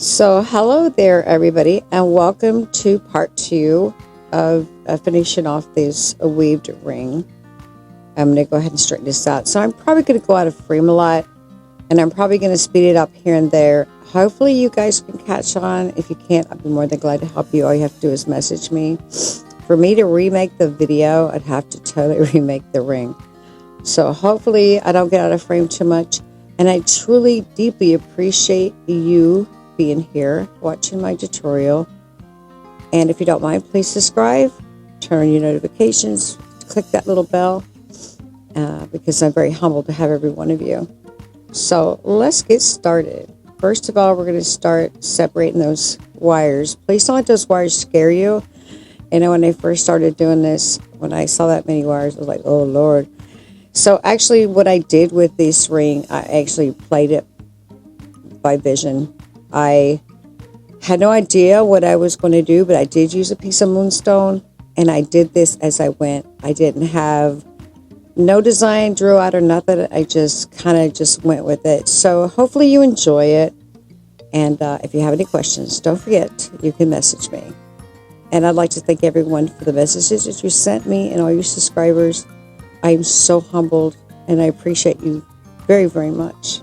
So hello there everybody, and welcome to part 2 of finishing off this weaved ring. I'm going to go ahead and straighten this out. So I'm probably going to go out of frame a lot, and I'm probably going to speed it up here and there. Hopefully you guys can catch on. If you can't, I'd be more than glad to help you. All you have to do is message me. For me to remake the video, I'd have to totally remake the ring. So hopefully I don't get out of frame too much. And I truly, deeply appreciate you being here, watching my tutorial. And if you don't mind, please subscribe, turn on your notifications, click that little bell, because I'm very humbled to have every one of you. So let's get started. First of all, we're going to start separating those wires. Please don't let those wires scare you. You know, when I first started doing this, when I saw that many wires, I was like, oh Lord. So actually what I did with this ring, I actually played it by vision. I had no idea what I was going to do, but I did use a piece of moonstone, and I did this as I went. I didn't have no design drew out or nothing. I just kind of just went with it. So hopefully you enjoy it. And if you have any questions, don't forget, you can message me. And I'd like to thank everyone for the messages that you sent me and all your subscribers. I am so humbled, and I appreciate you very, very much.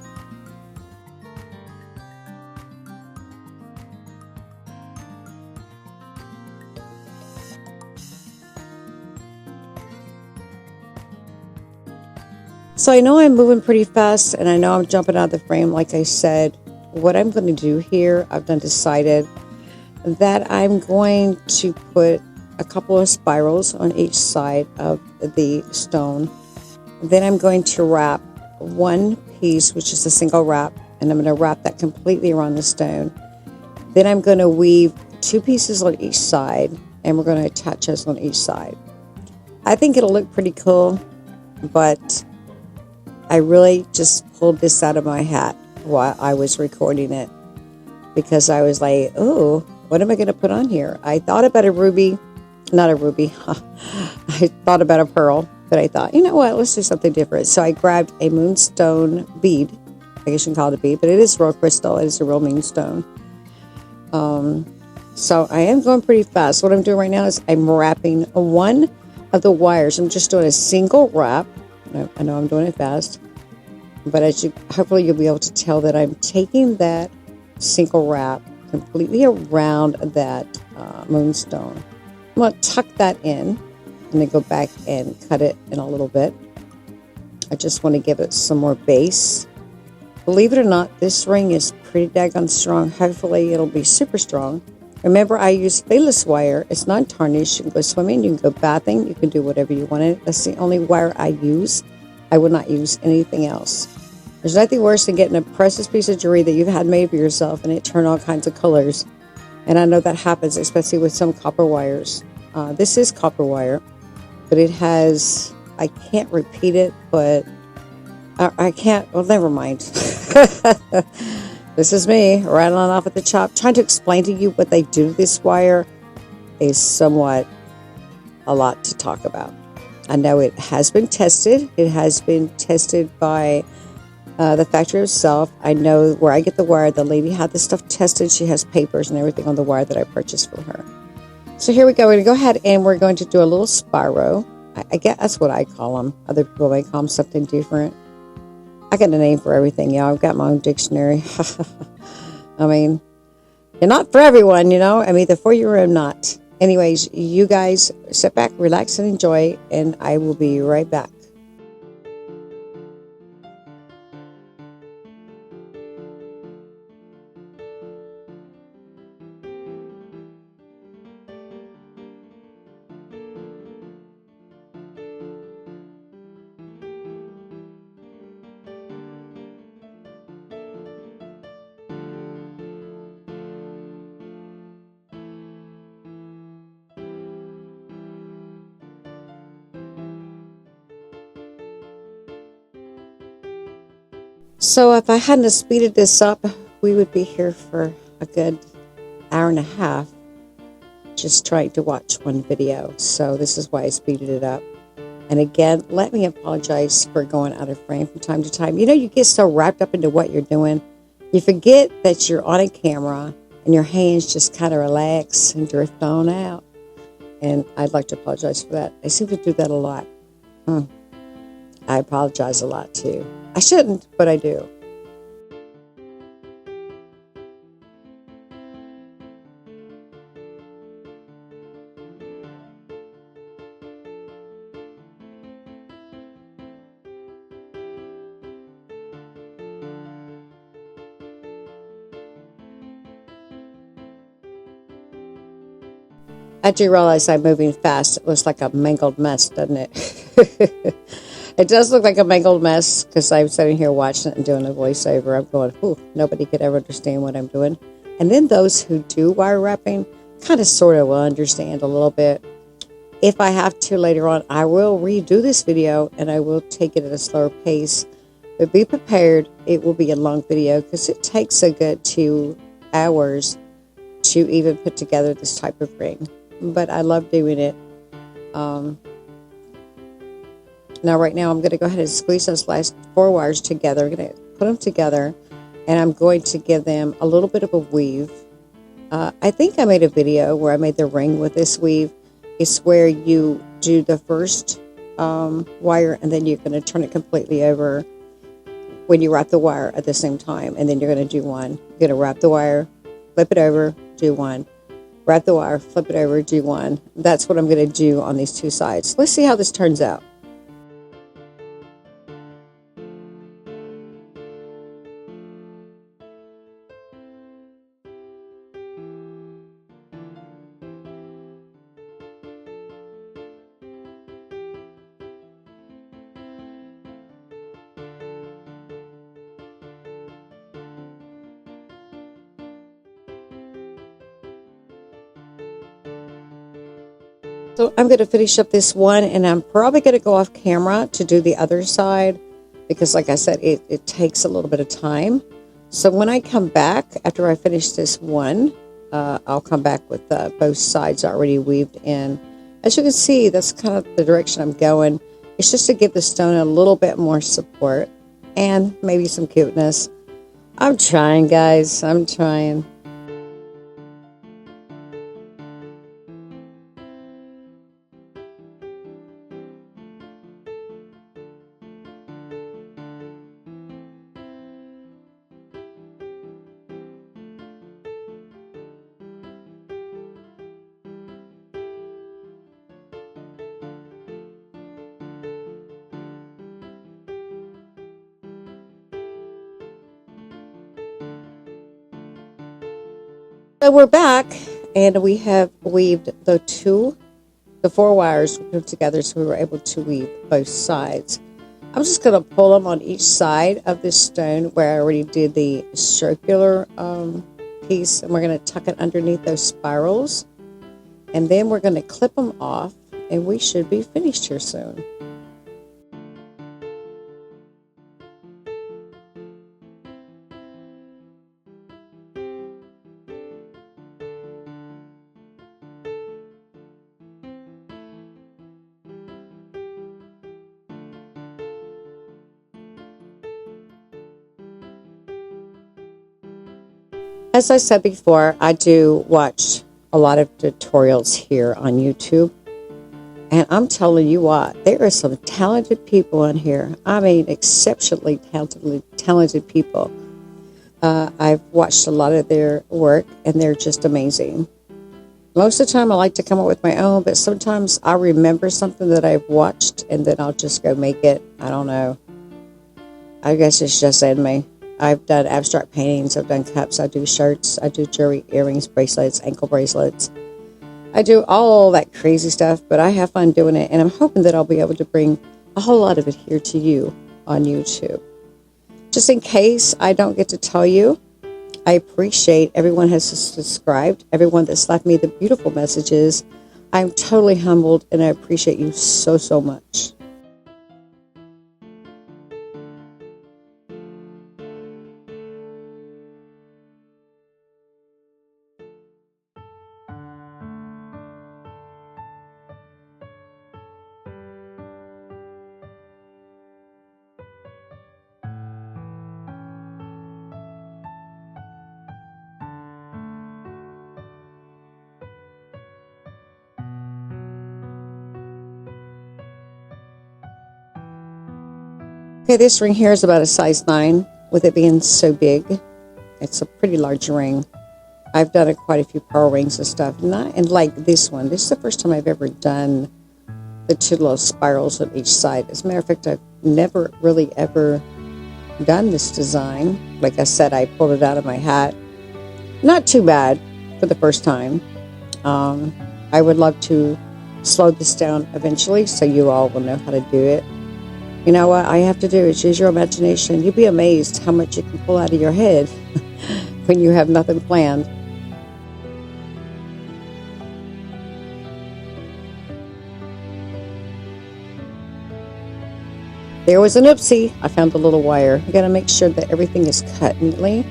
So I know I'm moving pretty fast, and I know I'm jumping out of the frame, like I said. What I'm going to do here, I've decided that I'm going to put a couple of spirals on each side of the stone. Then I'm going to wrap one piece, which is a single wrap, and I'm going to wrap that completely around the stone. Then I'm going to weave two pieces on each side, and we're going to attach those on each side. I think it'll look pretty cool, but I really just pulled this out of my hat while I was recording it, because I was like, oh, what am I going to put on here? I thought about a ruby. Not a ruby. I thought about a pearl, but I thought, you know what? Let's do something different. So I grabbed a moonstone bead. I guess you can call it a bead, but it is real crystal. It is a real moonstone. So I am going pretty fast. What I'm doing right now is I'm wrapping one of the wires. I'm just doing a single wrap. I know I'm doing it fast, but hopefully you'll be able to tell that I'm taking that single wrap completely around that moonstone. I'm going to tuck that in and then go back and cut it in a little bit. I just want to give it some more base. Believe it or not, this ring is pretty daggone strong. Hopefully it'll be super strong. Remember, I use stainless wire. It's not tarnished. You can go swimming, you can go bathing, you can do whatever you want it. That's the only wire I use. I would not use anything else. There's nothing worse than getting a precious piece of jewelry that you've had made for yourself and it turned all kinds of colors. And I know that happens, especially with some copper wires. This is copper wire, but it has, I can't repeat it, but I can't, well, never mind. This is me rattling off at the chop. Trying to explain to you what they do to this wire is somewhat a lot to talk about. I know it has been tested. It has been tested by the factory itself. I know where I get the wire. The lady had this stuff tested. She has papers and everything on the wire that I purchased from her. So here we go. We're going to go ahead and we're going to do a little spiral. I guess that's what I call them. Other people may call them something different. I got a name for everything, y'all. I've got my own dictionary. I mean, you're not for everyone, you know. I'm either for you or I'm not. Anyways, you guys sit back, relax, and enjoy, and I will be right back. So if I hadn't speeded this up, we would be here for a good hour and a half just trying to watch one video. So this is why I speeded it up. And again, let me apologize for going out of frame from time to time. You know, you get so wrapped up into what you're doing You forget that you're on a camera and your hands just kind of relax and drift on out. And I'd like to apologize for that. I seem to do that a lot. I apologize a lot too. I shouldn't, but I do. I do realize I'm moving fast. It looks like a mangled mess, doesn't it? It does look like a mangled mess because I'm sitting here watching it and doing a voiceover. I'm going, nobody could ever understand what I'm doing. And then those who do wire wrapping kind of sort of will understand a little bit. If I have to later on, I will redo this video and I will take it at a slower pace. But be prepared, it will be a long video because it takes a good 2 hours to even put together this type of ring. But I love doing it. Now right now I'm going to go ahead and squeeze those last 4 wires together. I'm going to put them together and I'm going to give them a little bit of a weave. I think I made a video where I made the ring with this weave. It's where you do the first wire and then you're going to turn it completely over when you wrap the wire at the same time. And then you're going to do one. You're going to wrap the wire, flip it over, do one. Wrap the wire, flip it over, do one. That's what I'm going to do on these 2 sides. Let's see how this turns out. So I'm going to finish up this one and I'm probably going to go off camera to do the other side because like I said, it takes a little bit of time. So when I come back, after I finish this one, I'll come back with both sides already weaved in. As you can see, that's kind of the direction I'm going. It's just to give the stone a little bit more support and maybe some cuteness. I'm trying, guys. I'm trying. So we're back and we have weaved the 4 wires we put together so we were able to weave both sides. I'm just going to pull them on each side of this stone where I already did the circular piece, and we're going to tuck it underneath those spirals, and then we're going to clip them off and we should be finished here soon. As I said before, I do watch a lot of tutorials here on YouTube. And I'm telling you what, there are some talented people in here. I mean, exceptionally talented people. I've watched a lot of their work, and they're just amazing. Most of the time, I like to come up with my own, but sometimes I remember something that I've watched, and then I'll just go make it. I don't know. I guess it's just in me. I've done abstract paintings, I've done cups, I do shirts, I do jewelry, earrings, bracelets, ankle bracelets. I do all that crazy stuff, but I have fun doing it, and I'm hoping that I'll be able to bring a whole lot of it here to you on YouTube. Just in case I don't get to tell you, I appreciate everyone has subscribed, everyone that's left me the beautiful messages. I'm totally humbled, and I appreciate you so, so much. Okay, this ring here is about a size 9, with it being so big. It's a pretty large ring. I've done quite a few pearl rings and stuff, and like this one. This is the first time I've ever done the 2 little spirals on each side. As a matter of fact, I've never really ever done this design. Like I said, I pulled it out of my hat. Not too bad for the first time. I would love to slow this down eventually so you all will know how to do it. You know what I have to do is use your imagination. You'd be amazed how much you can pull out of your head when you have nothing planned. There was an oopsie. I found a little wire. You got to make sure that everything is cut neatly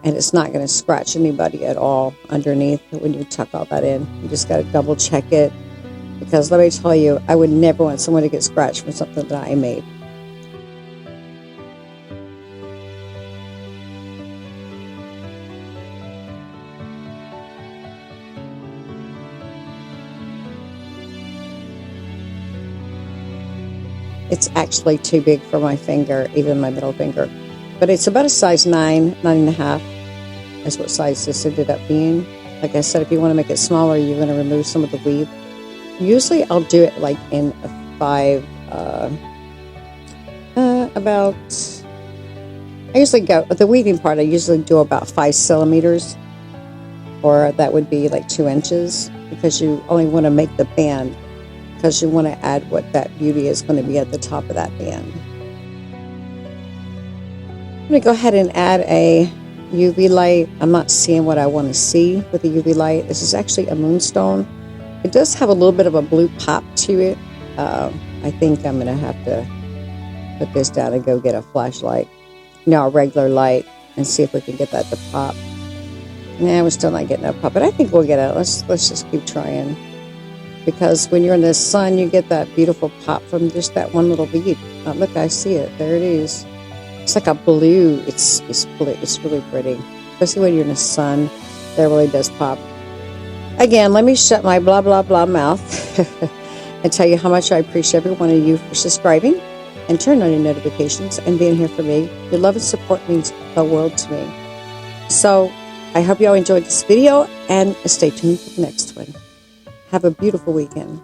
and it's not going to scratch anybody at all underneath when you tuck all that in. You just got to double check it, because let me tell you, I would never want someone to get scratched from something that I made. It's actually too big for my finger, even my middle finger. But it's about a size 9, 9.5. That's what size this ended up being. Like I said, if you want to make it smaller, you're going to remove some of the weave. Usually I'll do it like in a 5, I usually go, the weaving part, I usually do about 5 centimeters, or that would be like 2 inches, because you only want to make the band, because you want to add what that beauty is going to be at the top of that band. I'm going to go ahead and add a UV light. I'm not seeing what I want to see with the UV light. This is actually a moonstone. It does have a little bit of a blue pop to it. I think I'm going to have to put this down and go get a flashlight. A regular light, and see if we can get that to pop. Nah, we're still not getting that pop, but I think we'll get it. Let's just keep trying. Because when you're in the sun, you get that beautiful pop from just that one little bead. Oh, look, I see it. There it is. It's like a blue. It's blue. It's really pretty. Especially when you're in the sun, that really does pop. Again, let me shut my blah, blah, blah mouth and tell you how much I appreciate every one of you for subscribing and turning on your notifications and being here for me. Your love and support means the world to me. So I hope you all enjoyed this video, and stay tuned for the next one. Have a beautiful weekend.